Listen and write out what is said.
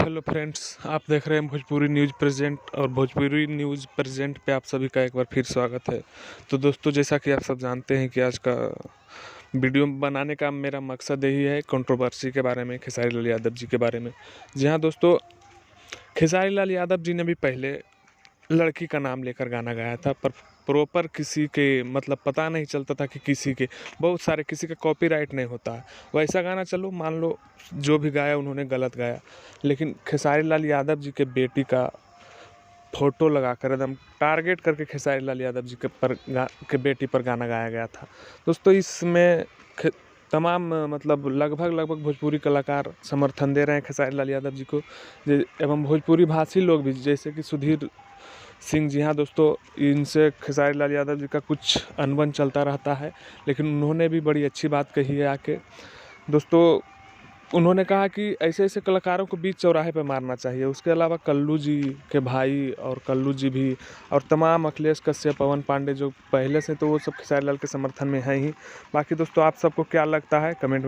Hello friends, आप देख रहे हैं भोजपुरी न्यूज़ प्रेजेंट और भोजपुरी न्यूज़ प्रेजेंट पे आप सभी का एक बार फिर स्वागत है। तो दोस्तों, जैसा कि आप सब जानते हैं कि आज का वीडियो बनाने का मेरा मकसद यही है, कंट्रोवर्सी के बारे में, खेसारी लाल यादव जी के बारे में। जी हाँ दोस्तों, खेसारी लाल यादव जी ने भी पहले लड़की का नाम लेकर गाना गाया था, पर प्रॉपर किसी के मतलब पता नहीं चलता था कि किसी के, बहुत सारे किसी का कॉपीराइट नहीं होता है। वैसा गाना चलो मान लो जो भी गाया उन्होंने गलत गाया, लेकिन खेसारी लाल यादव जी के बेटी का फोटो लगाकर एकदम टारगेट करके खेसारी लाल यादव जी के बेटी पर गाना गाया गया था। दोस्तों, इसमें तमाम मतलब लगभग भोजपुरी कलाकार समर्थन दे रहे हैं खेसारी लाल यादव जी को, एवं भोजपुरी भाषी लोग भी, जैसे कि सुधीर सिंह जी। हाँ दोस्तों, इनसे खेसारी लाल यादव जी का कुछ अनबन चलता रहता है, लेकिन उन्होंने भी बड़ी अच्छी बात कही है आके। दोस्तों, उन्होंने कहा कि ऐसे ऐसे कलाकारों को बीच चौराहे पे मारना चाहिए। उसके अलावा कल्लू जी के भाई और कल्लू जी भी, और तमाम अखिलेश कश्यप, पवन पांडे जो पहले से, तो वो सब खेसारी लाल के समर्थन में हैं ही। बाकी दोस्तों, आप सबको क्या लगता है कमेंट में